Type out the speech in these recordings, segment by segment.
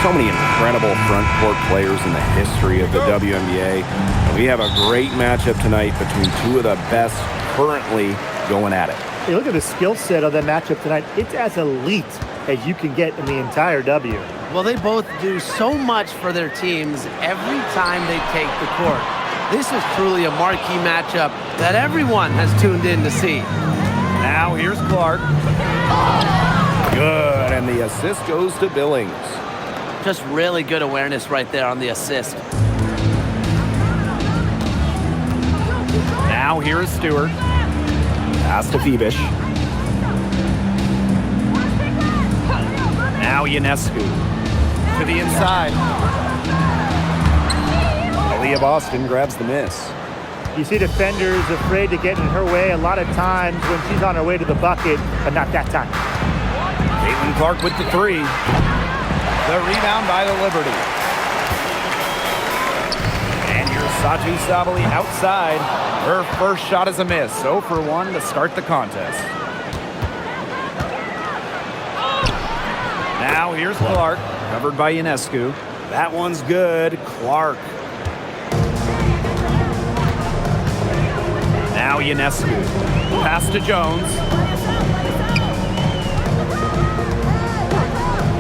so many incredible front court players in the history of the WNBA. And we have a great matchup tonight between two of the best currently going at it. Hey, look at the skill set of that matchup tonight. It's as elite as you can get in the entire W. Well, they both do so much for their teams every time they take the court. This is truly a marquee matchup that everyone has tuned in to see. Now here's Clark. Good, and the assist goes to Billings. Just really good awareness right there on the assist. Now here's Stewart. Pass to Phoebish. Now Ionescu to the inside. Aaliyah Boston grabs the miss. You see defenders afraid to get in her way a lot of times when she's on her way to the bucket, but not that time. Caitlin Clark with the three. The rebound by the Liberty. And here's Saji Sabali outside. Her first shot is a miss. 0 for 1 to start the contest. Now here's Clark, covered by Ionescu. That one's good. Clark. Now Ionescu. Pass to Jones.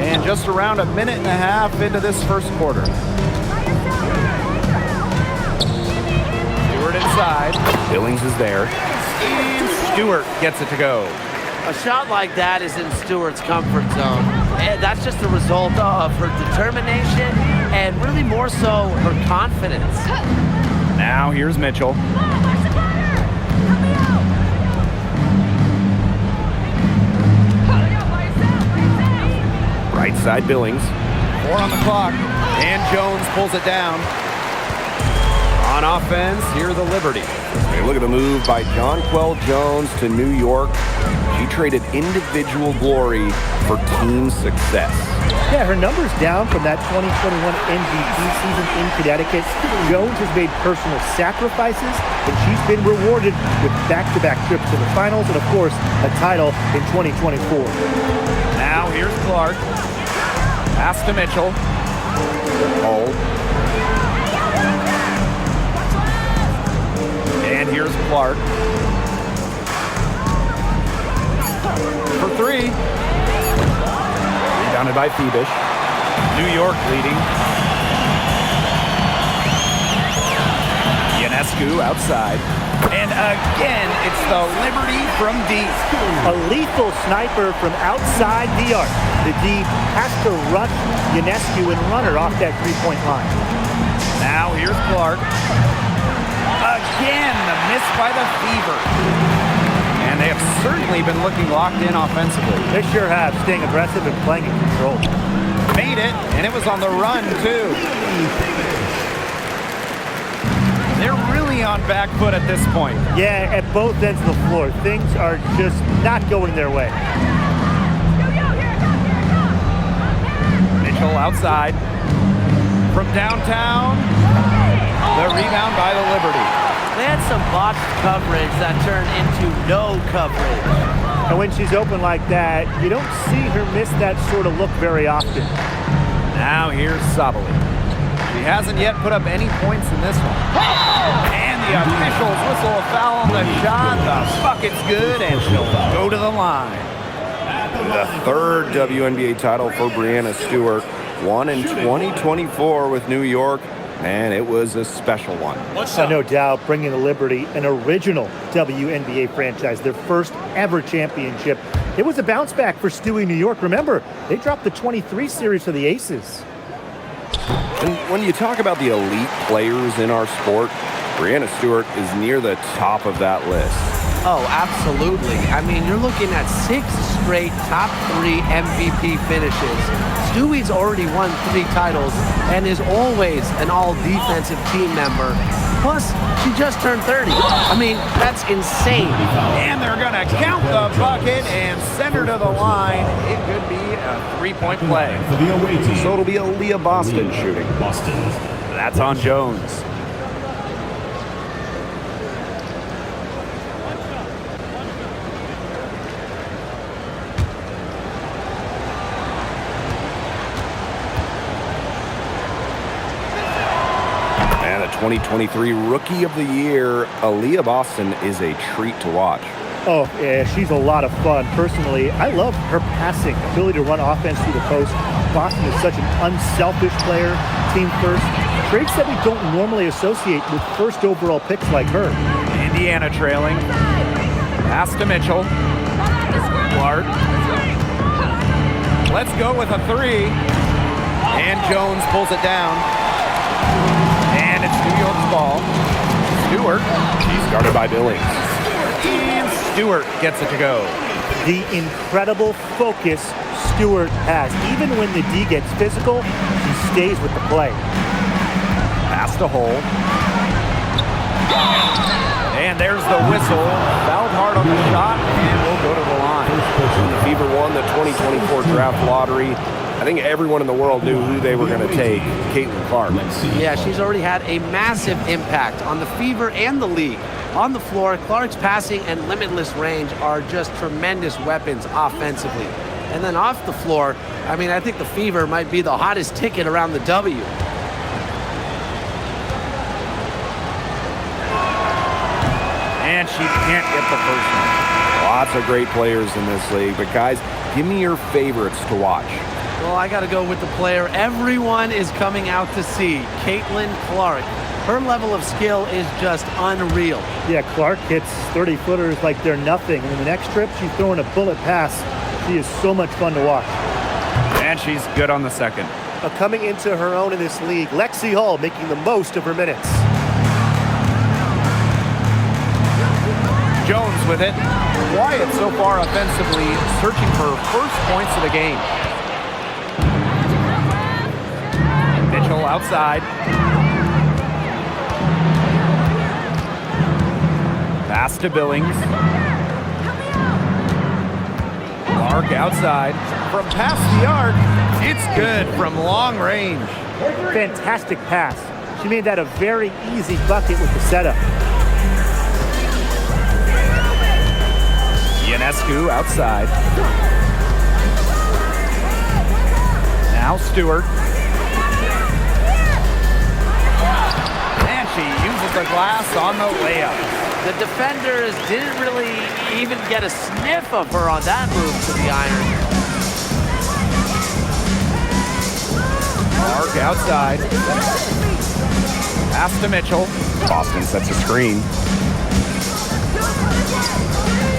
And just around a minute and a half into this first quarter. Stewart inside. Billings is there. And Stewart gets it to go. A shot like that is in Stewart's comfort zone. And that's just a result of her determination and really more so her confidence. Now here's Mitchell. Right side Billings. 4 on the clock. And Jones pulls it down. On offense, here the Liberty. Hey, look at the move by Jonquel Jones to New York. She traded individual glory for team success. Yeah, her numbers down from that 2021 MVP season in Connecticut. Jones has made personal sacrifices, and she's been rewarded with back-to-back trips to the finals and, of course, a title in 2024. Now here's Clark. Pass to Mitchell. Hold. And here's Clark. For 3. Rebounded by Phoebish. New York leading. Ionescu outside. And again, it's the Liberty from deep. A lethal sniper from outside the arc. The D has to rush Ionescu and run her off that three-point line. Now here's Clark. Again, the miss by the Fever. And they have certainly been looking locked in offensively. They sure have, staying aggressive and playing in control. Made it, and it was on the run, too. They're really on back foot at this point. Yeah, at both ends of the floor. Things are just not going their way. Mitchell outside. From downtown, the rebound by the Liberty. They had some botched coverage that turned into no coverage. And when she's open like that, you don't see her miss that sort of look very often. Now here's Sabali. She hasn't yet put up any points in this one. And the officials whistle a foul on the shot. The bucket's good, and she'll go to the line. The third WNBA title for Breanna Stewart. Won in 2024 with New York, and it was a special one. No doubt, bringing the Liberty an original WNBA franchise, their first ever championship. It was a bounce back for Stewie New York. Remember, they dropped the 23 series to the Aces. And when you talk about the elite players in our sport, Breanna Stewart is near the top of that list. Oh, absolutely. I mean, you're looking at 6 straight top 3 MVP finishes. Stewie's already won 3 titles and is always an all-defensive team member. Plus, she just turned 30. I mean, that's insane. And they're going to count the bucket and send her to the line. It could be a 3-point play. So it'll be Aaliyah Boston shooting. That's on Jones. 2023 Rookie of the Year, Aaliyah Boston is a treat to watch. Oh, yeah, she's a lot of fun. Personally, I love her passing, ability to run offense through the post. Boston is such an unselfish player, team first. Traits that we don't normally associate with first overall picks like her. Indiana trailing. Pass to Mitchell. Clark. Let's go with a three. And Jones pulls it down. And it's New York's ball. Stewart. She's guarded by Billings. And Stewart gets it to go. The incredible focus Stewart has. Even when the D gets physical, she stays with the play. Pass to Hole. And there's the whistle. Fouled hard on the shot, and we'll go to the line. The Fever won the 2024 draft lottery. I think everyone in the world knew who they were going to take, Caitlin Clark. Yeah, she's already had a massive impact on the Fever and the league. On the floor, Clark's passing and limitless range are just tremendous weapons offensively. And then off the floor, I mean, I think the Fever might be the hottest ticket around the W. And she can't get the first one. Lots of great players in this league, but guys, give me your favorites to watch. Well, I got to go with the player everyone is coming out to see, Caitlin Clark. Her level of skill is just unreal. Yeah, Clark hits 30-footers like they're nothing. And in the next trip, she's throwing a bullet pass. She is so much fun to watch. And she's good on the second. Coming into her own in this league, Lexi Hall making the most of her minutes. Jones with it. Quiet so far offensively, searching for first points of the game. Mitchell outside. Pass to Billings. Clark outside. From past the arc, it's good from long range. Fantastic pass. She made that a very easy bucket with the setup. Ionescu outside. Now Stewart. And she uses the glass on the layup. The defenders didn't really even get a sniff of her on that move to the iron. Clark outside. Pass to Mitchell. Boston sets a screen.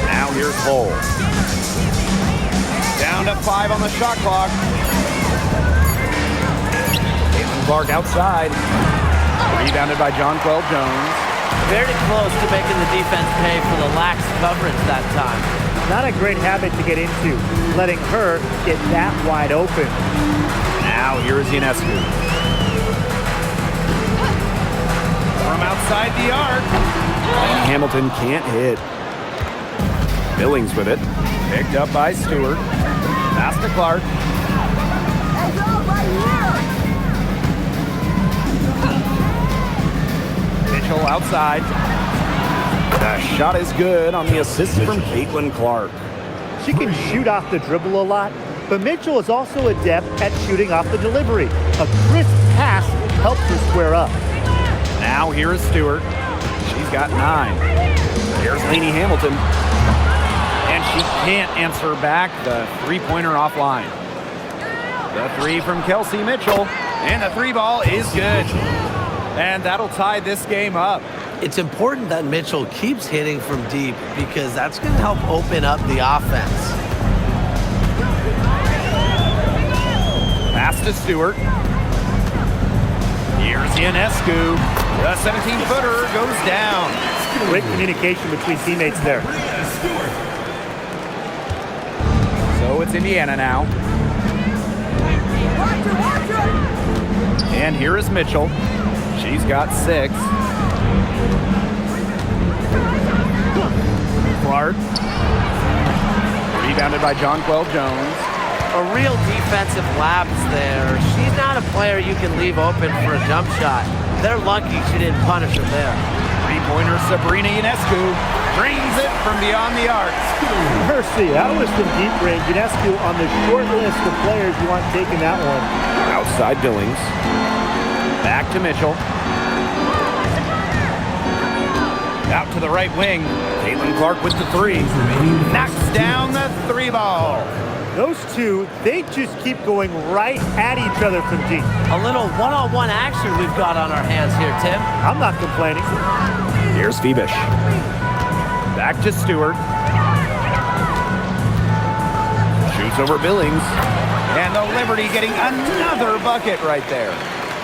Now here's Hole. Down to 5 on the shot clock. Caitlin Clark outside. Rebounded by Jonquel Jones. Very close to making the defense pay for the lax coverage that time. Not a great habit to get into, letting her get that wide open. Now here is Ionescu. From outside the arc. Hamilton can't hit. Billings with it. Picked up by Stewart. Pass to Clark. Mitchell outside. The shot is good on the assist from Caitlin Clark. She can shoot off the dribble a lot, but Mitchell is also adept at shooting off the delivery. A crisp pass helps her square up. Now here is Stewart. She's got 9. Here's Lainey Hamilton. And she can't answer back the three-pointer offline. The three from Kelsey Mitchell. And the three ball is good. And that'll tie this game up. It's important that Mitchell keeps hitting from deep because that's going to help open up the offense. Pass to Stewart. Here's Ionescu. The 17-footer goes down. Great communication between teammates there. So it's Indiana now. And here is Mitchell. She's got 6. Clark. Rebounded by Jonquel Jones. A real defensive lapse there. She's not a player you can leave open for a jump shot. They're lucky she didn't punish her there. Three-pointer Sabrina Ionescu drains it from beyond the arc. Mercy, that was from deep range. Ionescu on the short list of players you want taking that one. Outside Billings. Back to Mitchell. Out to the right wing. Caitlin Clark with the three. Knocks down the three ball. Those two, they just keep going right at each other from deep. A little one-on-one action we've got on our hands here, Tim. I'm not complaining. Here's Phoebish. Back to Stewart. Shoots over Billings. And the Liberty getting another bucket right there.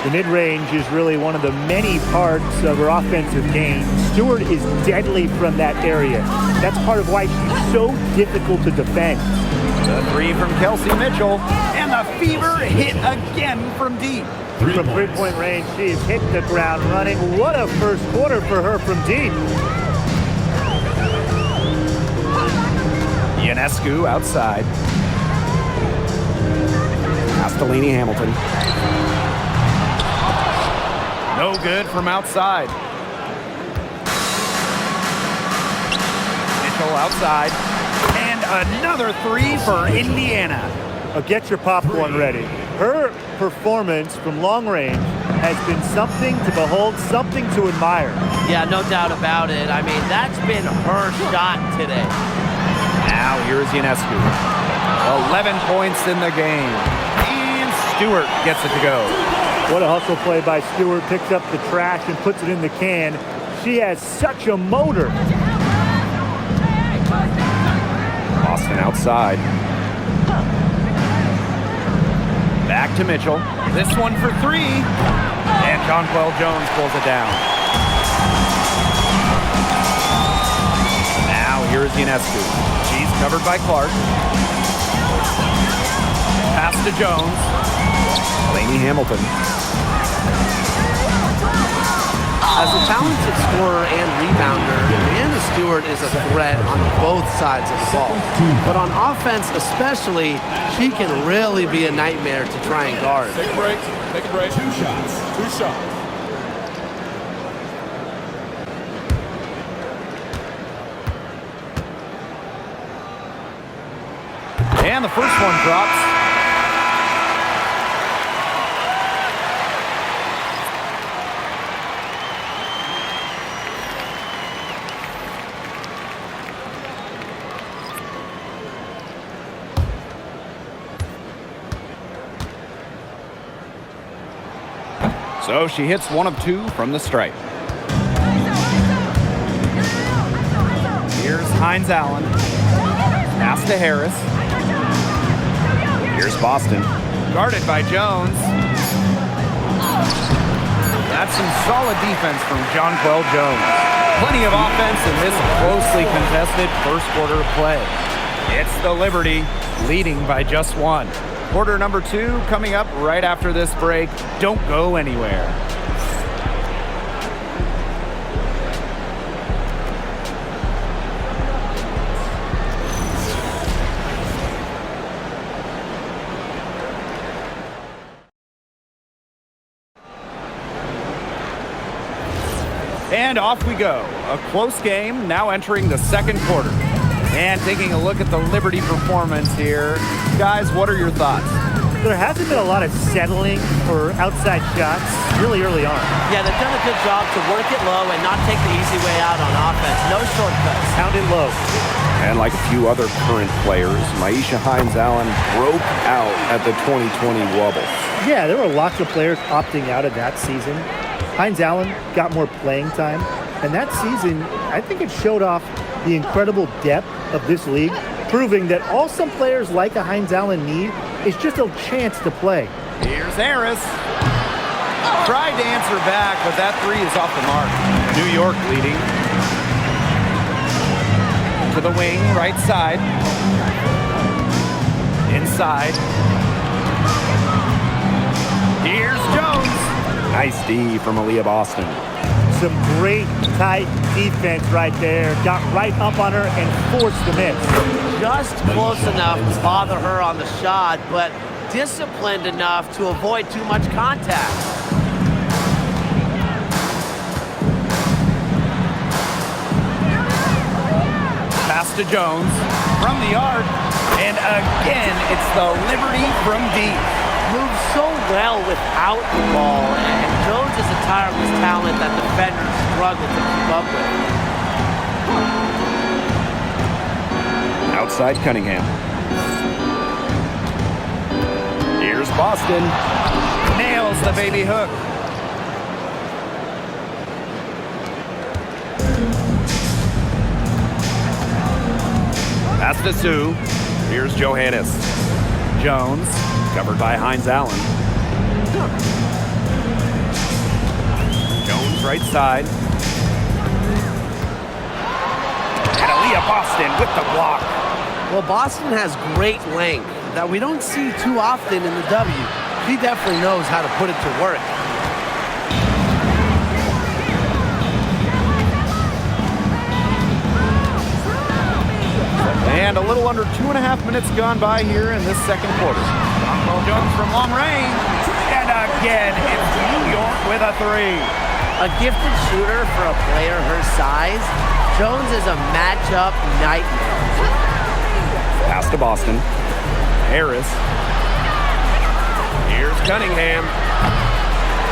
The mid-range is really one of the many parts of her offensive game. Stewart is deadly from that area. That's part of why she's so difficult to defend. The three from Kelsey Mitchell. And the fever hit again from deep. From three-point range, she has hit the ground running. What a first quarter for her from deep. Ionescu outside. Castellini Hamilton. No good from outside. Mitchell outside. And another three for Indiana. Get your popcorn ready. Her performance from long range has been something to behold, something to admire. Yeah, no doubt about it. I mean, that's been her shot today. Now here's Ionescu. 11 points in the game. And Stewart gets it to go. What a hustle play by Stewart. Picks up the trash and puts it in the can. She has such a motor. Boston outside. Back to Mitchell. This one for three. And Jonquel Jones pulls it down. Now here's Ionescu. She's covered by Clark. Pass to Jones. Lainey Hamilton. As a talented scorer and rebounder, Amanda Stewart is a threat on both sides of the ball. But on offense especially, she can really be a nightmare to try and guard. Take a break. Take a break. Two shots. And the first one drops. So she hits one of two from the stripe. Here's Hines Allen. Pass to Harris. Here's Boston. Guarded by Jones. That's some solid defense from Jonquel Jones. Plenty of offense in this closely contested first quarter of play. It's the Liberty leading by just one. Quarter number two coming up right after this break. Don't go anywhere. And off we go. A close game now entering the second quarter. And taking a look at the Liberty performance here. Guys, what are your thoughts? There hasn't been a lot of settling for outside shots really early on. Yeah, they've done a good job to work it low and not take the easy way out on offense. No shortcuts. Pound it low. And like a few other current players, Maisha Hines Allen broke out at the 2020 Wubble. Yeah, there were lots of players opting out of that season. Hines Allen got more playing time. And that season, I think it showed off the incredible depth of this league, proving that all some players like a Hines Allen need is just a chance to play. Here's Harris. Tried to answer back, but that three is off the mark. New York leading. To the wing, right side. Inside. Here's Jones. Nice D from Aaliyah Boston. Some great tight defense right there. Got right up on her and forced the miss. Just close enough to bother her on the shot, but disciplined enough to avoid too much contact. Pass to Jones from the arc. And again, it's the Liberty from deep. Moves so well without the ball, and Jones is a tireless talent that defenders struggle to keep up with. Outside Cunningham. Here's Boston. Nails the baby hook. Pass to Sue. Here's Johannes. Jones. Covered by Hines Allen. Jones right side. Aaliyah Boston with the block. Well, Boston has great length that we don't see too often in the W. He definitely knows how to put it to work. And a little under 2.5 minutes gone by here in this second quarter. Jonquel Jones from long range. And again, it's New York with a three. A gifted shooter for a player her size, Jones is a matchup nightmare. Pass to Boston. Harris. Here's Cunningham.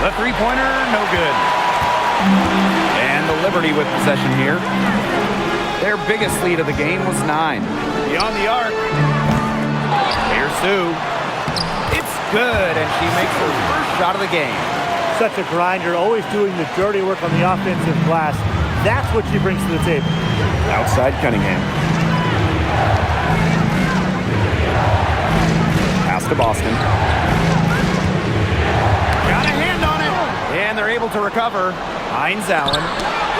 The three-pointer, no good. And the Liberty with possession here. Their biggest lead of the game was 9. Beyond the arc. Here's Sue. It's good, and she makes her first shot of the game. Such a grinder, always doing the dirty work on the offensive glass. That's what she brings to the table. Outside Cunningham. Pass to Boston. Got a hand on it. And they're able to recover. Hines Allen.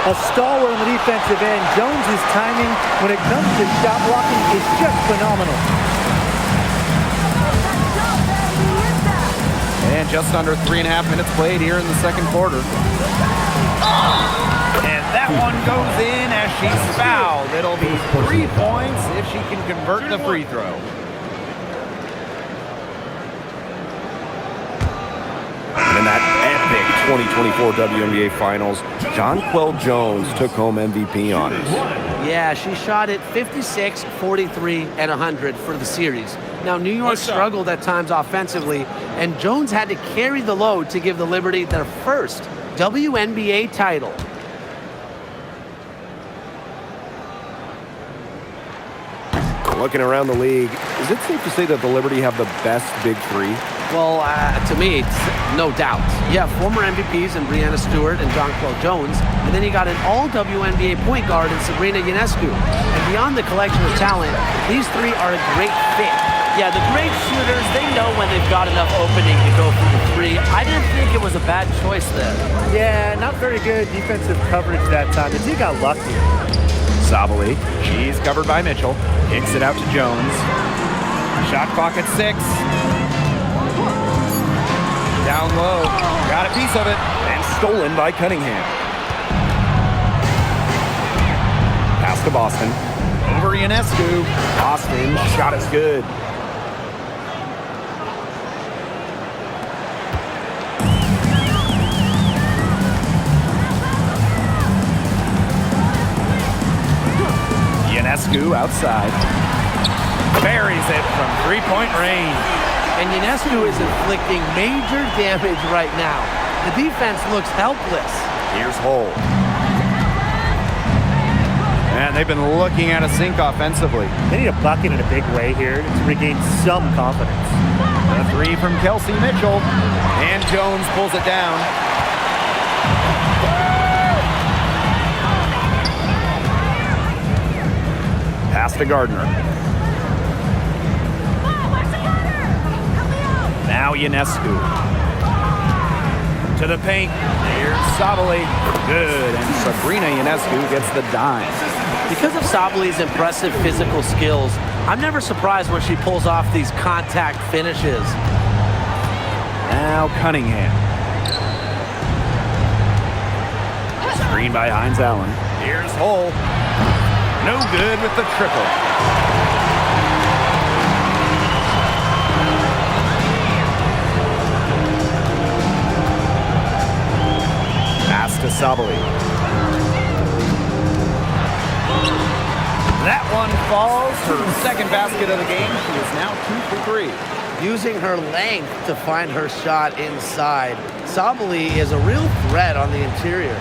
A stalwart on the defensive end. Jones's timing when it comes to shot blocking is just phenomenal. And just under 3.5 minutes played here in the second quarter. And that one goes in as she's fouled. It'll be 3 points if she can convert the free throw. And in that epic 2024 WNBA Finals, Jonquel Jones took home MVP honors. Yeah, she shot it 56, 43, and 100 for the series. Now, New York struggled at times offensively, and Jones had to carry the load to give the Liberty their first WNBA title. Looking around the league, is it safe to say that the Liberty have the best big three? Well, to me, it's no doubt. You have former MVPs in Breanna Stewart and Jonquel Jones, and then you got an all-WNBA point guard in Sabrina Ionescu. And beyond the collection of talent, these three are a great fit. Yeah, the great shooters, they know when they've got enough opening to go for the three. I didn't think it was a bad choice there. Yeah, not very good defensive coverage that time. The team got lucky. Sabali, she's covered by Mitchell. Kicks it out to Jones. Shot clock at 6. Down low. Got a piece of it. And stolen by Cunningham. Pass to Boston. Over Ionescu. Boston, shot is good. Ionescu outside. Buries it from three-point range. And Ionescu is inflicting major damage right now. The defense looks helpless. Here's Hull. And they've been looking at a sink offensively. They need a bucket in a big way here to regain some confidence. A three from Kelsey Mitchell. And Jones pulls it down. Pass to Gardner. Now Ionescu. To the paint. Here's Sabali. Good. And Sabrina Ionescu gets the dime. Because of Sabali's impressive physical skills, I'm never surprised when she pulls off these contact finishes. Now Cunningham. Screen by Hines Allen. Here's Hull. No good with the triple. Pass to Sabali. That one falls. Her second basket of the game. She is now 2 for 3. Using her length to find her shot inside. Sabali is a real threat on the interior.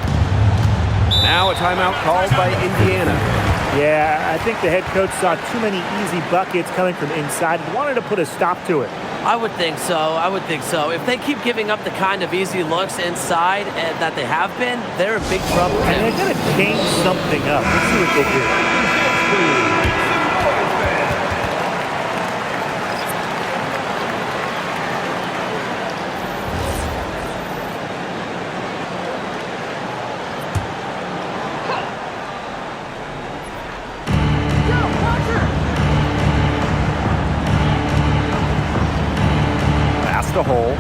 Now a timeout called by Indiana. Yeah, I think the head coach saw too many easy buckets coming from inside and wanted to put a stop to it. I would think so. I would think so. If they keep giving up the kind of easy looks inside that they have been, they're in big trouble. And they're going to change something up. Let's see what they do. The hole.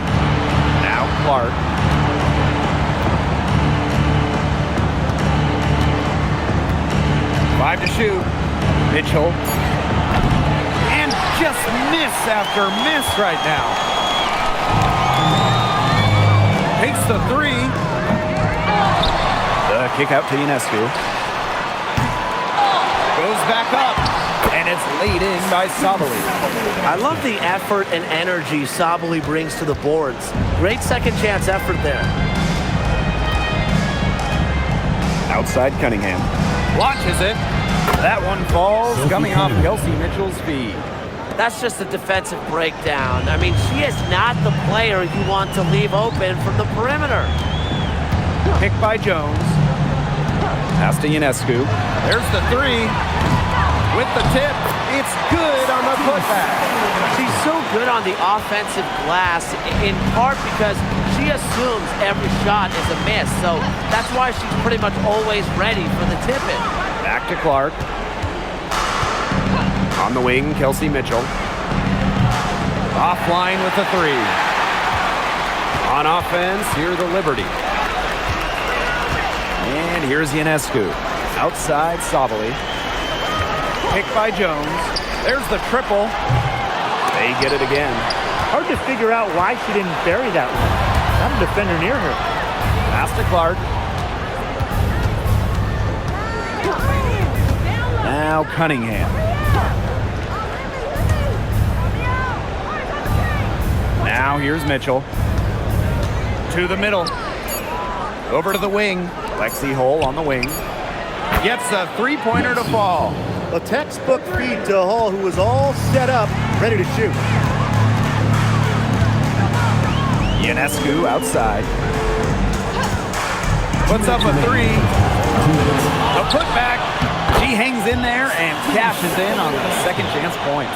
Now Clark. Five to shoot. Mitchell. And just miss after miss right now. Takes the three. The kick out to Ionescu. Goes back up. And it's laid in by Sabali. I love the effort and energy Sabali brings to the boards. Great second chance effort there. Outside Cunningham. Launches it. That one falls, coming off Kelsey Mitchell's feet. That's just a defensive breakdown. I mean, she is not the player you want to leave open from the perimeter. Pick by Jones. Pass to Ionescu. There's the three. With the tip, it's good on the putback. She's so good on the offensive glass, in part because she assumes every shot is a miss. So that's why she's pretty much always ready for the tip-in. Back to Clark. On the wing, Kelsey Mitchell. Offline with the three. On offense, here's the Liberty. And here's Ionescu. Outside Sabali. Pick by Jones. There's the triple. They get it again. Hard to figure out why she didn't bury that one. Not a defender near her. Pass to Clark. Now Cunningham. Now here's Mitchell. To the middle. Over to the wing. Lexi Hull on the wing. Gets a three-pointer to fall. A textbook feed to Hull, who was all set up, ready to shoot. Ionescu outside. Puts up a three. A putback. She hangs in there and cashes in on the second chance points.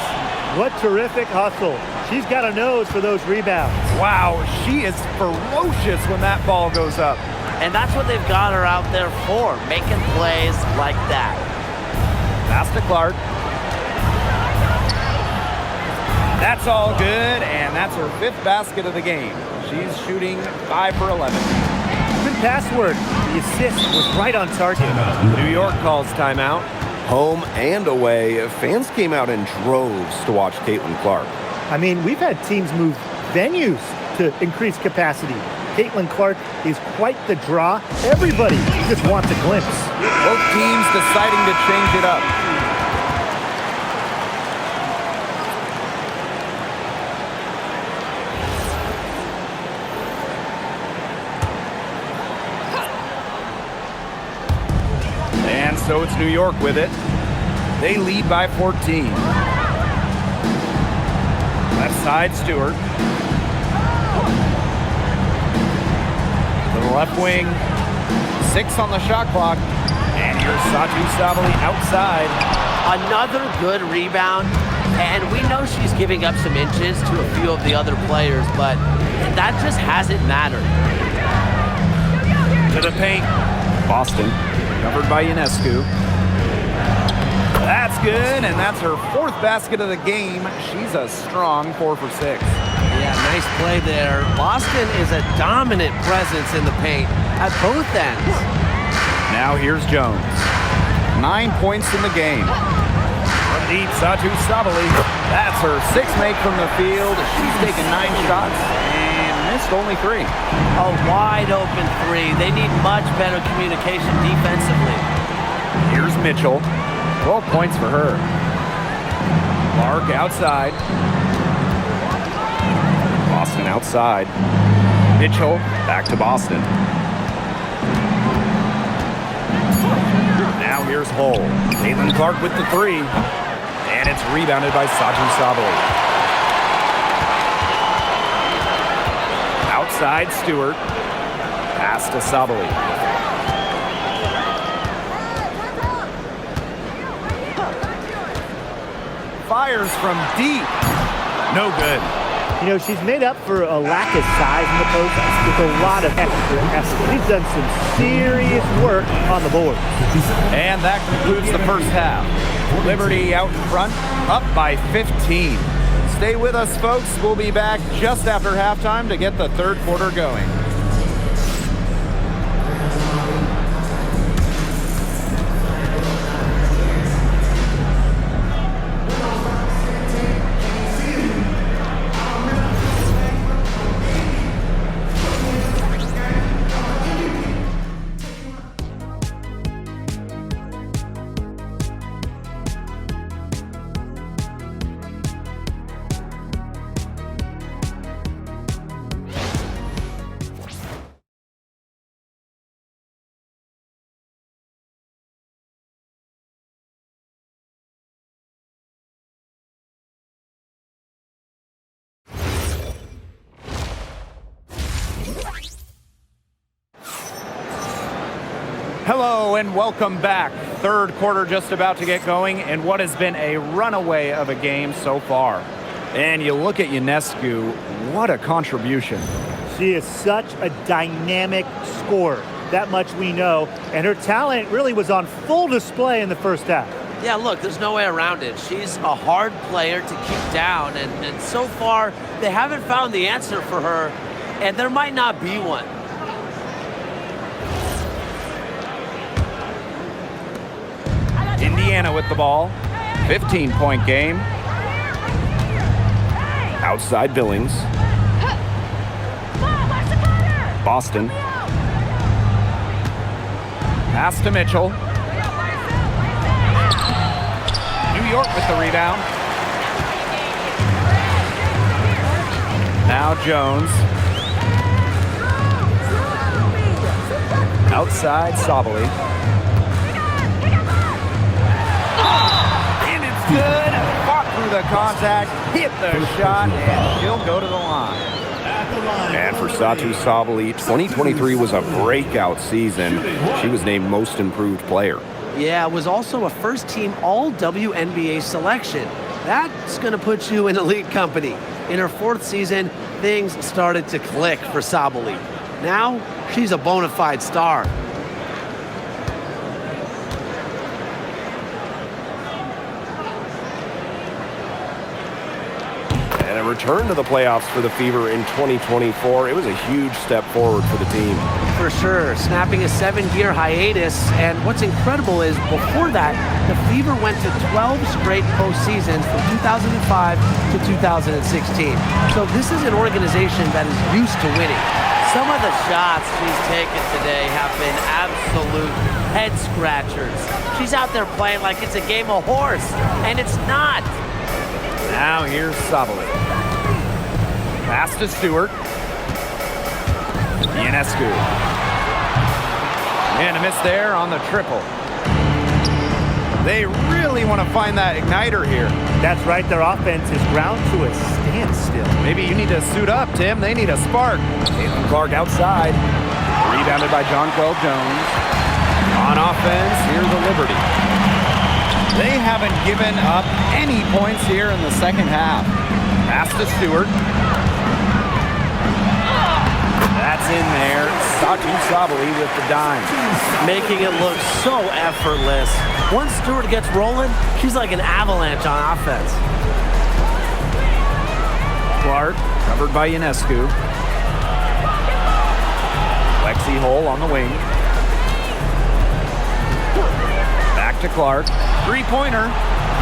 What terrific hustle. She's got a nose for those rebounds. Wow, she is ferocious when that ball goes up. And that's what they've got her out there for, making plays like that. Pass to Clark. That's all good, and that's her fifth basket of the game. She's shooting 5 for 11. Good password. The assist was right on target. New York calls timeout. Home and away, fans came out in droves to watch Caitlin Clark. I mean, we've had teams move venues to increase capacity. Caitlin Clark is quite the draw. Everybody just wants a glimpse. Both teams deciding to change it up. And so it's New York with it. They lead by 14. Left side, Stewart. To the left wing. 6 on the shot clock. And here's Satu Sabali outside. Another good rebound. And we know she's giving up some inches to a few of the other players, but that just hasn't mattered. To the paint. Boston. Covered by Ionescu. That's good, and that's her 4th basket of the game. She's a strong 4 for 6. Yeah, nice play there. Boston is a dominant presence in the paint at both ends. Now here's Jones. 9 points in the game. From deep, Satu Sabali. That's her 6th make from the field. She's taken 9 shots and missed only 3. A wide open 3. They need much better communication defensively. Here's Mitchell. 12 points for her. Clark outside. Boston outside. Mitchell back to Boston. Now here's Hull. Caitlin Clark with the three. And it's rebounded by Satu Sabali. Outside Stewart. Pass to Sabali. Fires from deep. No good. You know, she's made up for a lack of size in the post with a lot of extra effort. She's done some serious work on the board. And that concludes the first half. Liberty out in front, up by 15. Stay with us, folks. We'll be back just after halftime to get the third quarter going. Hello and welcome back. Third quarter just about to get going in what has been a runaway of a game so far. And you look at Ionescu, what a contribution. She is such a dynamic scorer. That much we know. And her talent really was on full display in the first half. Yeah, look, there's no way around it. She's a hard player to keep down, and so far, they haven't found the answer for her, and there might not be one. Indiana with the ball. 15-point game. Outside Billings. Boston. Pass to Mitchell. New York with the rebound. Now Jones. Outside Sabali. And it's good. Fought through the contact, hit the shot, and she'll go to the line. And for Satu Sabali, 2023 was a breakout season. She was named Most Improved Player. Yeah, it was also a first-team All-WNBA selection. That's going to put you in elite company. In her fourth season, things started to click for Sabali. Now, she's a bona fide star. And a return to the playoffs for the Fever in 2024. It was a huge step forward for the team. For sure, snapping a 7-year hiatus, and what's incredible is before that, the Fever went to 12 straight postseasons from 2005 to 2016. So this is an organization that is used to winning. Some of the shots she's taken today have been absolute head scratchers. She's out there playing like it's a game of horse, and it's not. Now here's Sabali. Pass to Stewart. Ionescu. And a miss there on the triple. They really want to find that igniter here. That's right, their offense is ground to a standstill. Maybe you need to suit up, Tim. They need a spark. Caitlin Clark outside. Rebounded by Jonquel Jones. On offense, here's the Liberty. They haven't given up any points here in the second half. Pass to Stewart. That's in there. Satu Sabali with the dime. Making it look so effortless. Once Stewart gets rolling, she's like an avalanche on offense. Clark, covered by Ionescu. Lexi Hull on the wing. Back to Clark. Three-pointer.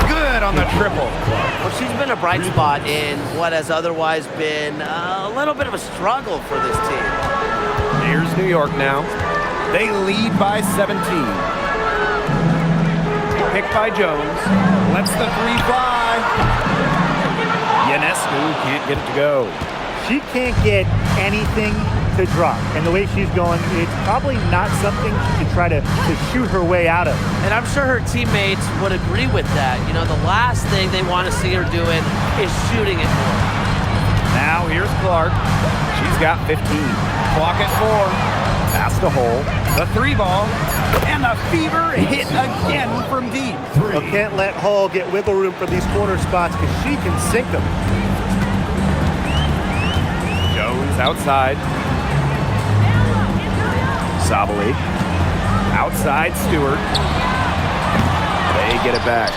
Good on the triple. Well, she's been a bright spot in what has otherwise been a little bit of a struggle for this team. Here's New York now. They lead by 17. Picked by Jones. Lets the three fly. Ionescu can't get it to go. She can't get anything to drop. And the way she's going, it's probably not something she can try to shoot her way out of. And I'm sure her teammates would agree with that. You know, the last thing they want to see her doing is shooting it more. Now here's Clark. She's got 15. Clock at 4. Pass to Hole. The 3 ball. And the fever hit again from deep. Well, can't let Hall get wiggle room for these corner spots because she can sink them. Jones outside. Sabali. Outside Stewart. They get it back.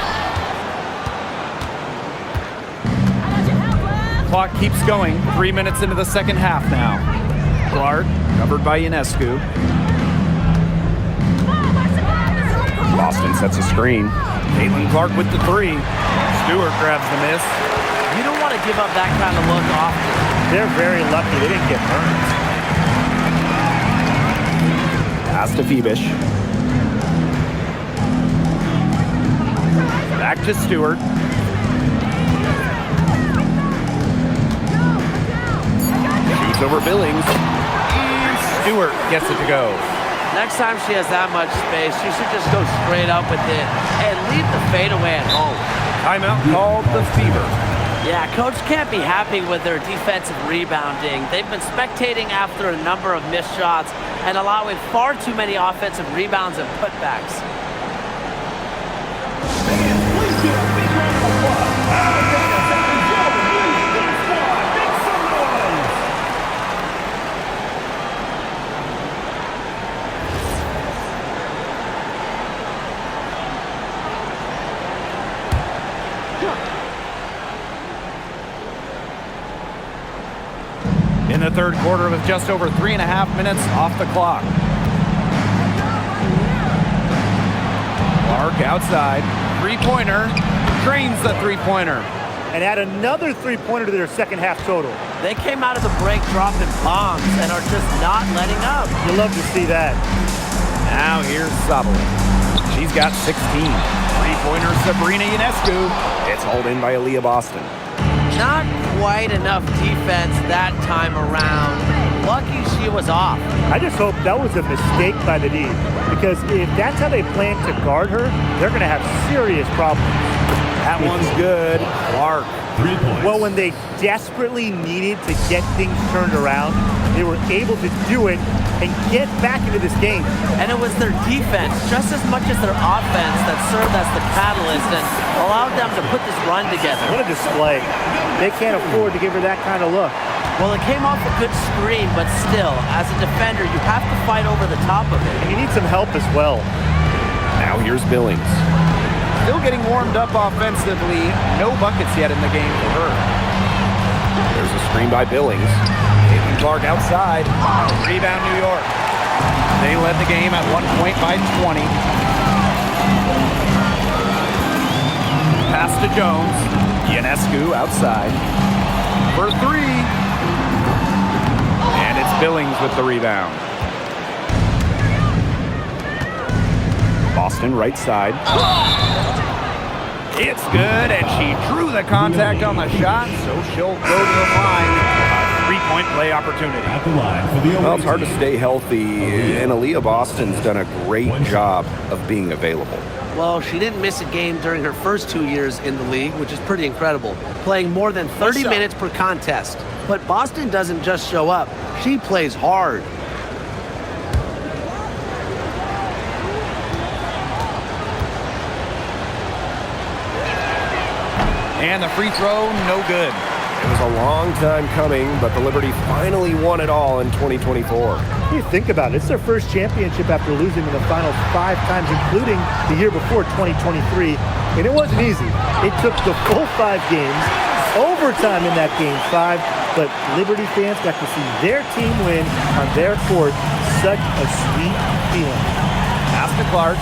Clock keeps going. 3 minutes into the second half now. Clark, covered by Ionescu. Boston sets a screen. Caitlin Clark with the 3. Stewart grabs the miss. You don't want to give up that kind of look often. They're very lucky they didn't get burned. Pass to Phoebish. Back to Stewart. Shoots over Billings. And Stewart gets it to go. Next time she has that much space, she should just go straight up with it and leave the fadeaway at home. Timeout called the Fever. Yeah, coach can't be happy with their defensive rebounding. They've been spectating after a number of missed shots and allowing far too many offensive rebounds and putbacks. In the third quarter with just over 3.5 minutes off the clock. Clark outside. Three-pointer. Drains the three-pointer. And add another three-pointer to their second half total. They came out of the break dropping bombs and are just not letting up. You love to see that. Now here's Sabali. She's got 16. Three-pointer Sabrina Ionescu. It's hauled in by Aaliyah Boston. Not quite enough defense that time around. Lucky she was off. I just hope that was a mistake by the D, because if that's how they plan to guard her, they're going to have serious problems. That one's good. Clark. 3 points. Well, when they desperately needed to get things turned around, they were able to do it and get back into this game. And it was their defense, just as much as their offense, that served as the catalyst and allowed them to put this run together. What a display. They can't afford to give her that kind of look. Well, it came off a good screen, but still, as a defender, you have to fight over the top of it. And you need some help as well. Now here's Billings. Still getting warmed up offensively. No buckets yet in the game for her. There's a screen by Billings. Caitlin Clark outside. Rebound New York. They led the game at 1 point by 20. Pass to Jones. Ionescu outside. For 3. And it's Billings with the rebound. Boston right side. It's good, and she drew the contact on the shot, so she'll go to the line. A 3-point play opportunity. At the line for the Well, it's hard to stay healthy, and Aaliyah Boston's done a great job of being available. Well, she didn't miss a game during her first 2 years in the league, which is pretty incredible, playing more than 30 minutes per contest. But Boston doesn't just show up, she plays hard. And the free throw, no good. It was a long time coming, but the Liberty finally won it all in 2024. You think about it, it's their first championship after losing in the finals 5 times, including the year before, 2023. And it wasn't easy. It took the full 5 games, overtime in that game 5, but Liberty fans got to see their team win on their court. Such a sweet feeling. Pass to Clark.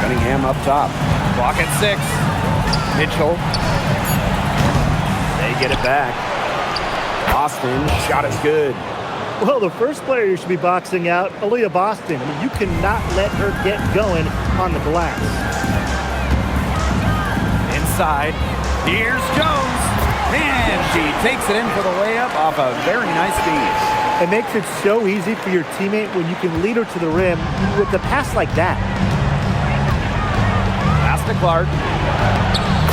Cunningham up top. Clock at 6. Mitchell. They get it back. Boston shot is good. Well, the first player you should be boxing out, Aaliyah Boston. I mean, you cannot let her get going on the glass. Inside, here's Jones, and she takes it in for the layup off a very nice feed. It makes it so easy for your teammate when you can lead her to the rim with a pass like that. Pass to Clark.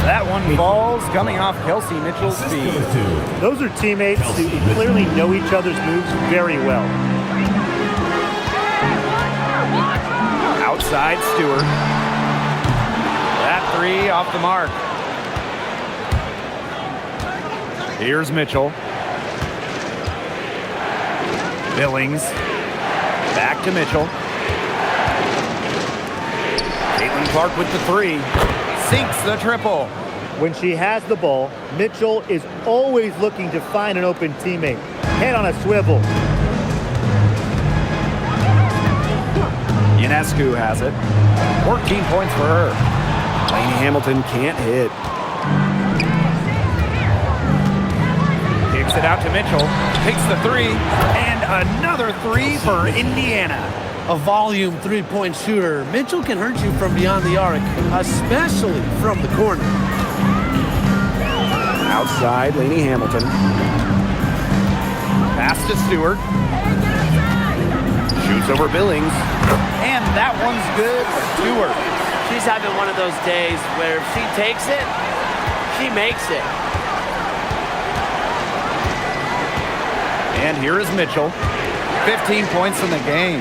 That one falls, coming off Kelsey Mitchell's feet. Those are teammates who clearly know each other's moves very well. Outside Stewart. That three off the mark. Here's Mitchell. Billings. Back to Mitchell. Caitlin Clark with the three. Sinks the triple. When she has the ball, Mitchell is always looking to find an open teammate. Head on a swivel. Ionescu has it. 14 points for her. Lainey Hamilton can't hit. Kicks it out to Mitchell. Takes the three. And another three for Indiana. A volume three-point shooter, Mitchell can hurt you from beyond the arc, especially from the corner. Outside, Lainey Hamilton. Pass to Stewart. Shoots over Billings. And that one's good for Stewart. She's having one of those days where if she takes it, she makes it. And here is Mitchell. 15 points in the game.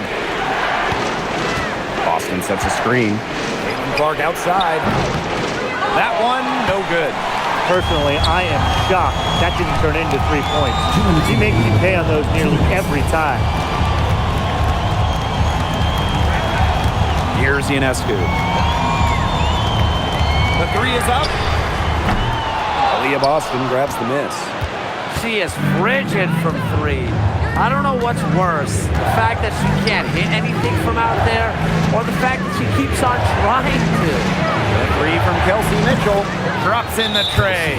Boston sets a screen. Caitlin Clark outside. That one, no good. Personally, I am shocked that didn't turn into 3 points. She makes you pay on those nearly every time. Here's Ionescu. The three is up. Aaliyah Boston grabs the miss. She is frigid from three. I don't know what's worse, the fact that she can't hit anything from out there, or the fact that she keeps on trying to. The three from Kelsey Mitchell drops in the tray.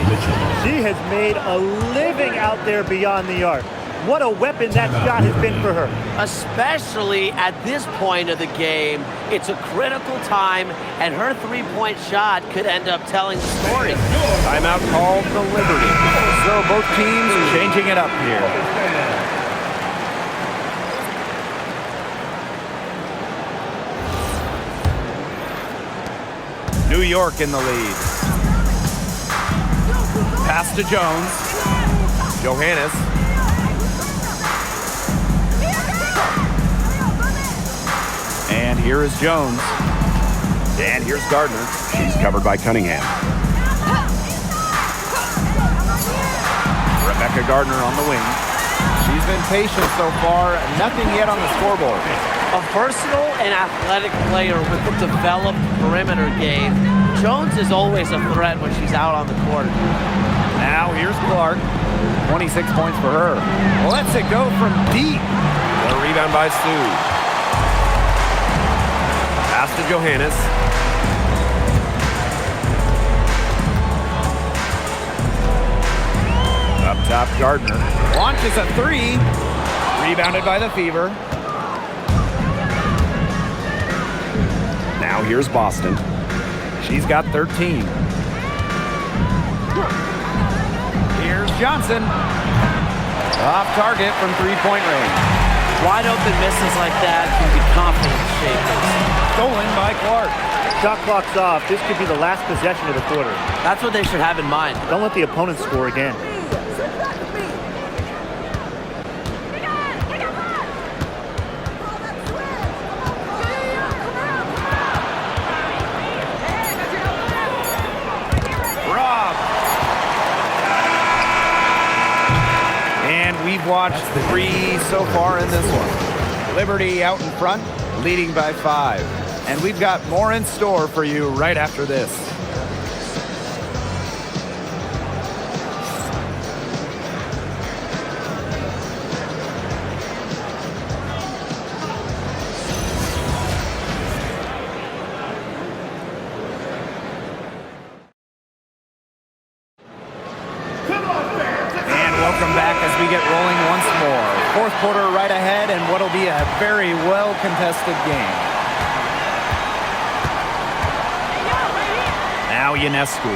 She has made a living out there beyond the arc. What a weapon that shot has been for her. Especially at this point of the game, it's a critical time, and her three-point shot could end up telling the story. Timeout called the Liberty. So both teams changing it up here. New York in the lead. Pass to Jones. Johannes. And here is Jones. And here's Gardner. She's covered by Cunningham. Rebecca Gardner on the wing. She's been patient so far. Nothing yet on the scoreboard. A versatile and athletic player with a developed perimeter game, Jones is always a threat when she's out on the court. Now here's Clark. 26 points for her. Lets it go from deep. The rebound by Sue. Pass to Johannes. Up top, Gardner. Launches a three. Rebounded by the Fever. Now here's Boston. She's got 13. Here's Johnson. Off target from three-point range. Wide open misses like that can be confidence shakers. Stolen by Clark. Shot clock's off. This could be the last possession of the quarter. That's what they should have in mind. Don't let the opponent score again. We've watched three so far in this one. Liberty out in front, leading by 5. And we've got more in store for you right after this. Welcome back as as we get rolling once more. Fourth quarter right ahead, and what'll be a very well-contested game. Now Ionescu.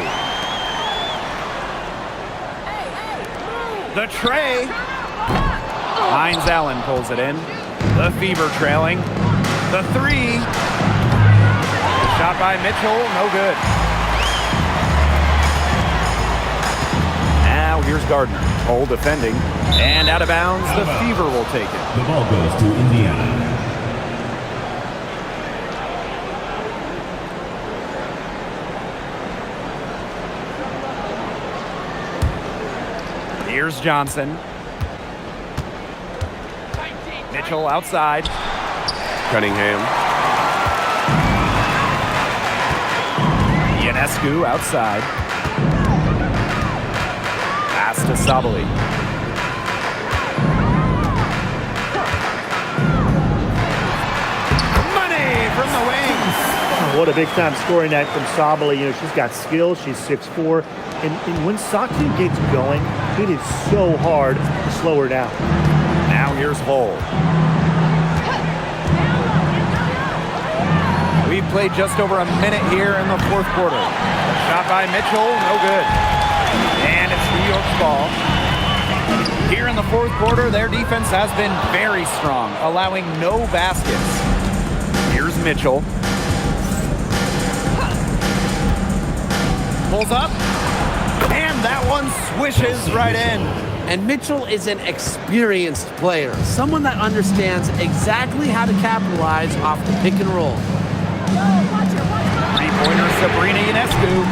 The tray. Hines Allen pulls it in. The Fever trailing. The three. Shot by Mitchell, no good. Now here's Gardner. Hole defending. And out of bounds, the Fever will take it. The ball goes to Indiana. Here's Johnson. Mitchell outside. Cunningham. Ionescu outside. Pass to Sabali. Money from the wings. What a big-time scoring night from Sabali. You know, she's got skills. She's 6'4". And when Satu gets going, it is so hard to slow her down. Now here's Hole. We've played just over a minute here in the fourth quarter. Shot by Mitchell, no good. And it's New York's ball. Here in the fourth quarter, their defense has been very strong, allowing no baskets. Here's Mitchell. Pulls up. And that one swishes right in. And Mitchell is an experienced player, someone that understands exactly how to capitalize off the pick and roll. Three-pointer Sabrina Ionescu.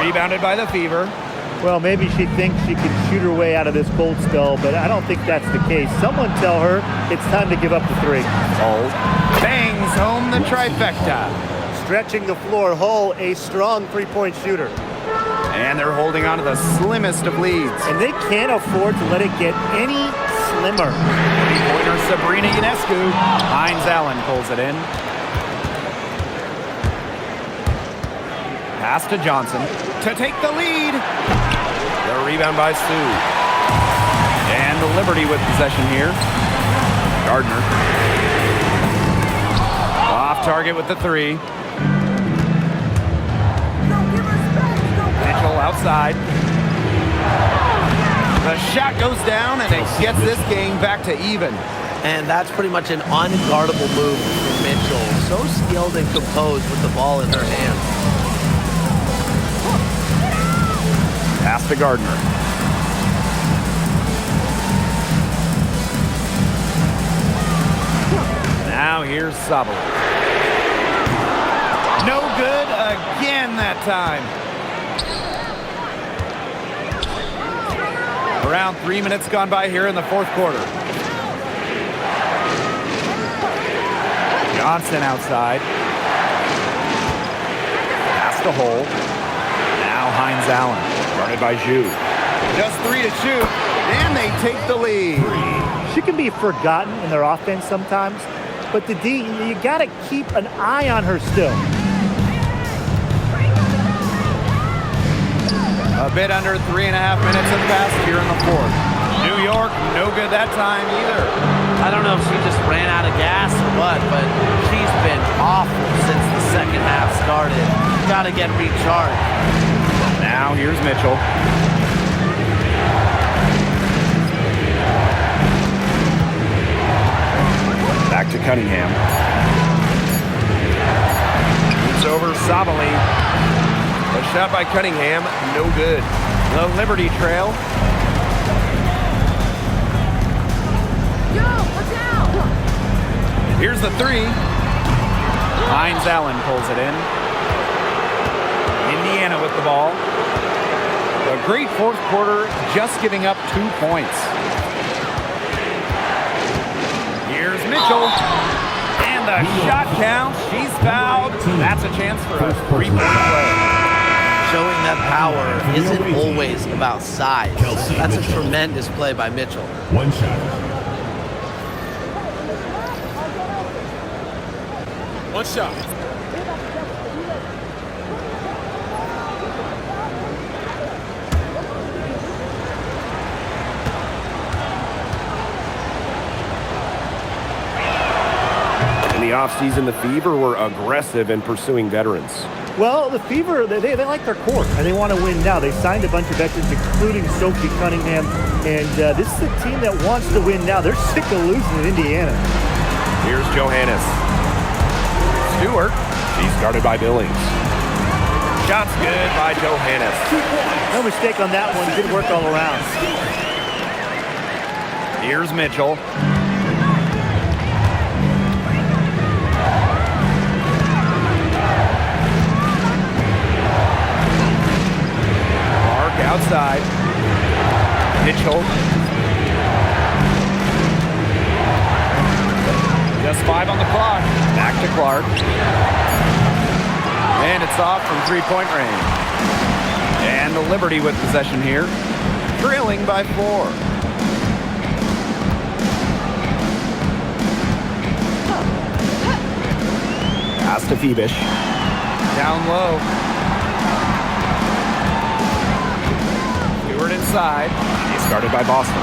Rebounded by the Fever. Well, maybe she thinks she can shoot her way out of this cold spell, but I don't think that's the case. Someone tell her it's time to give up the three. Hull bangs home the trifecta. Stretching the floor, Hull, a strong three-point shooter. And they're holding on to the slimmest of leads. And they can't afford to let it get any slimmer. Three-pointer Sabrina Ionescu. Hines Allen pulls it in. Pass to Johnson to take the lead. The rebound by Sue. And the Liberty with possession here. Gardner. Off target with the three. Mitchell outside. The shot goes down and it gets this game back to even. And that's pretty much an unguardable move from Mitchell. So skilled and composed with the ball in her hands. Pass to Gardner. Now here's Sabali. No good again that time. Around 3 minutes gone by here in the fourth quarter. Johnson outside. Pass to Hole. Now Hines Allen. Guarded by Zhu. Just three to shoot, and they take the lead. She can be forgotten in their offense sometimes, but the D, you got to keep an eye on her still. A bit under 3.5 minutes have passed here in the fourth. New York, no good that time either. I don't know if she just ran out of gas or what, but she's been awful since the second half started. Got to get recharged. Now here's Mitchell. Back to Cunningham. It's over Sabali. A shot by Cunningham, no good. The Liberty trail. Here's the three. Hines Allen pulls it in. Indiana with the ball. A great fourth quarter, just giving up 2 points. Here's Mitchell. And the shot counts. She's fouled. That's a chance for a three-point play. Showing that power isn't always about size. That's a tremendous play by Mitchell. One shot. One shot. offseason, the Fever were aggressive in pursuing veterans. Well, the Fever, they like their core, and they want to win now. They signed a bunch of veterans, including Sophie Cunningham, and this is a team that wants to win now. They're sick of losing in Indiana. Here's Johannes. Stewart. She's guarded by Billings. Shot's good by Johannes. No mistake on that one. Good work all around. Here's Mitchell. Clark outside. Mitchell. Just 5 on the clock. Back to Clark. And it's off from three-point range. And the Liberty with possession here. Trailing by 4. Pass to Phoebish. Down low. Stewart inside. He's guarded by Boston.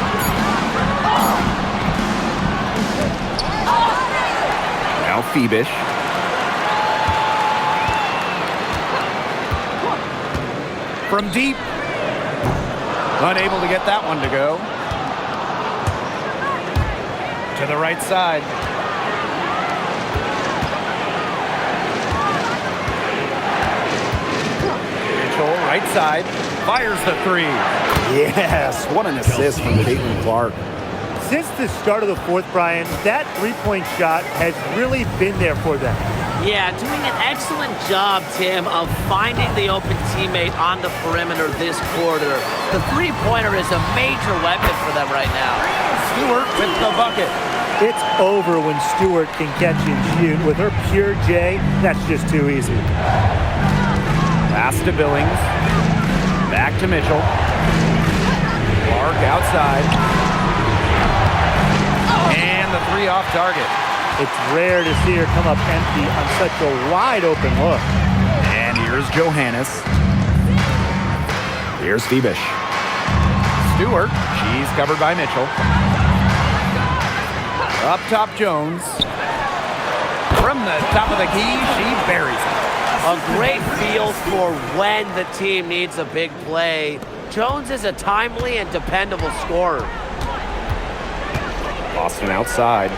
Now Phoebish. From deep. Unable to get that one to go. To the right side. Mitchell, right side. Fires the 3. Yes, what an assist from Caitlin Clark. Since the start of the fourth, Brian, that three-point shot has really been there for them. Yeah, doing an excellent job, Tim, of finding the open teammate on the perimeter this quarter. The three-pointer is a major weapon for them right now. Stewart with the bucket. It's over when Stewart can catch and shoot. With her pure J, that's just too easy. Pass to Billings. Back to Mitchell. Clark outside. And the 3 off target. It's rare to see her come up empty on such a wide-open look. And here's Johannes. Here's Phoebish. Stewart. She's covered by Mitchell. Up top, Jones. From the top of the key, she buries it. A great feel for when the team needs a big play. Jones is a timely and dependable scorer. Boston outside.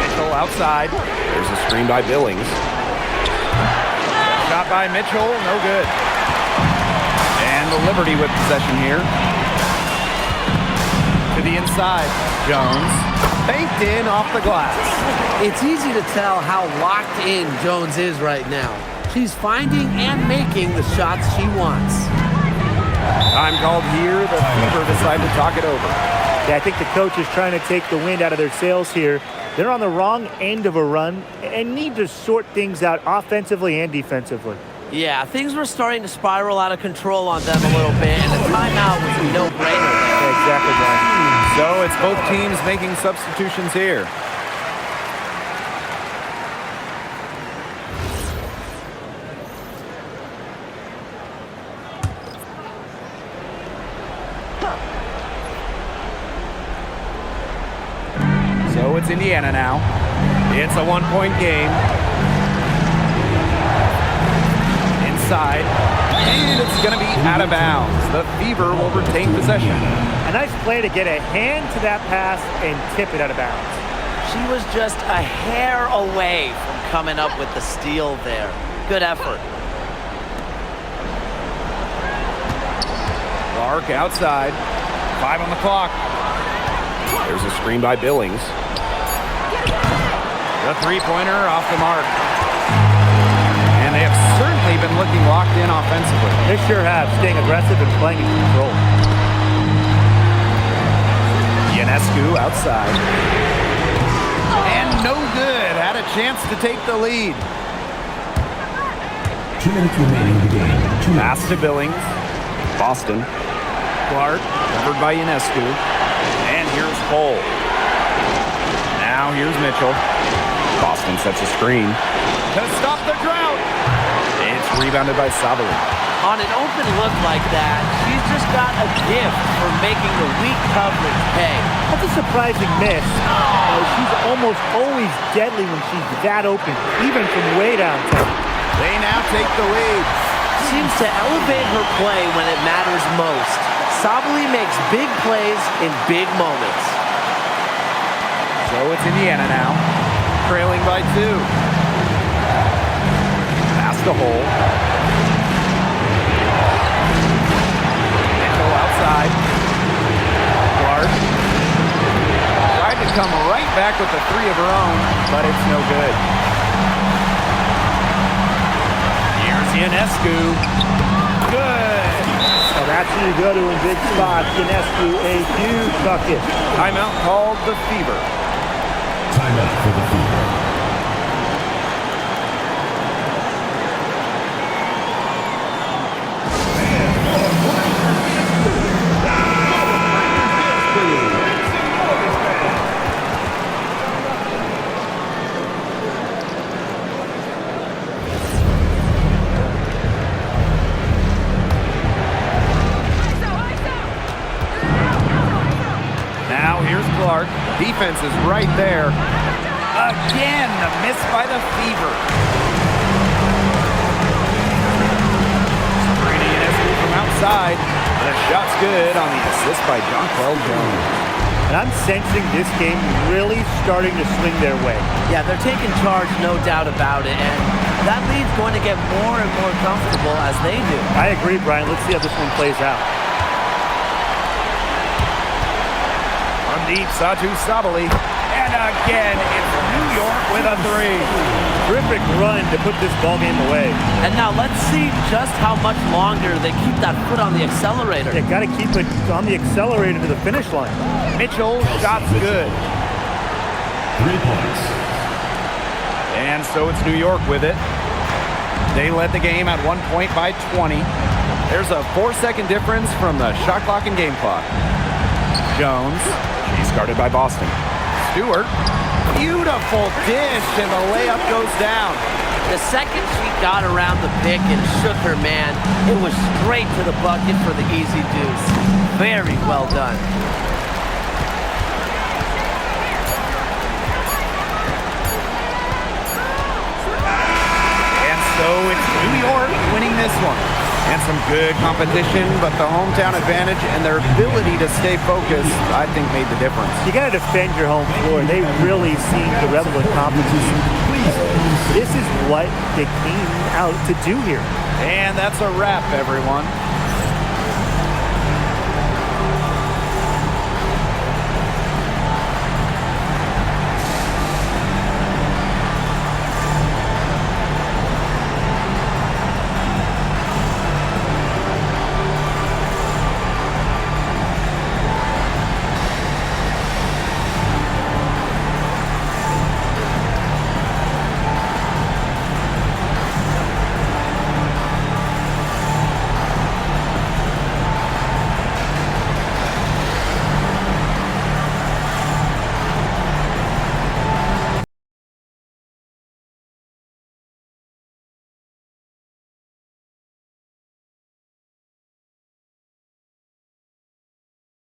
Mitchell outside. There's a screen by Billings. Shot by Mitchell, no good. And the Liberty with possession here. To the inside, Jones. Baked in off the glass. It's easy to tell how locked in Jones is right now. She's finding and making the shots she wants. Time called here. The Fever decide to talk it over. Yeah, I think the coach is trying to take the wind out of their sails here. They're on the wrong end of a run and need to sort things out offensively and defensively. Yeah, things were starting to spiral out of control on them a little bit, and the timeout was a no-brainer. Yeah, exactly, Brian. So it's both teams making substitutions here. So it's Indiana now. It's a one-point game. Inside. And it's going to be out of bounds. The Fever will retain possession. A nice play to get a hand to that pass and tip it out of bounds. She was just a hair away from coming up with the steal there. Good effort. Clark outside. 5 on the clock. There's a screen by Billings. The three-pointer off the mark. And they have certainly been looking locked in offensively. They sure have, staying aggressive and playing in control. Ionescu outside. And no good. Had a chance to take the lead. 2 minutes remaining in the game. Pass to Billings. Boston. Clark, covered by Ionescu. And here's Cole. Now here's Mitchell. Boston sets a screen. To stop the drought. It's rebounded by Sabali. On an open look like that, she's just got a gift for making the weak coverage pay. That's a surprising miss. She's almost always deadly when she's that open, even from way downtown. They now take the lead. Seems to elevate her play when it matters most. Sabally makes big plays in big moments. So it's Indiana now, trailing by 2. Pass to Hole. Mitchell outside. Clark tried to come right back with the 3 of her own, but it's no good. Here's Ionescu. Good. So that's who you go to in big spots. Ionescu, a huge bucket. Timeout called the Fever. Timeout for the Fever. Now here's Clark. Defense is right there. Again, the miss by the Fever. Sabrina Ionescu from outside. The shot's good on the assist by Jonquel Jones. And I'm sensing this game really starting to swing their way. Yeah, they're taking charge, no doubt about it, and that lead's going to get more and more comfortable as they do. I agree, Brian. Let's see how this one plays out. From deep, Satu Sabally. And again, it's New York with a 3. Terrific run to put this ball game away. And now let's see just how much longer they keep that foot on the accelerator. They got to keep it on the accelerator to the finish line. Mitchell, shot's good. 3 points. And so it's New York with it. They led the game at 1 point by 20. There's a 4-second difference from the shot clock and game clock. Jones, she's guarded by Boston. Stewart, beautiful dish, and the layup goes down. The second she got around the pick and shook her man, it was straight to the bucket for the easy deuce. Very well done. And so it's New York winning this one. And some good competition, but the hometown advantage and their ability to stay focused, I think, made the difference. You got to defend your home floor. They really seem to revel in competition. This is what they came out to do here. And that's a wrap, everyone.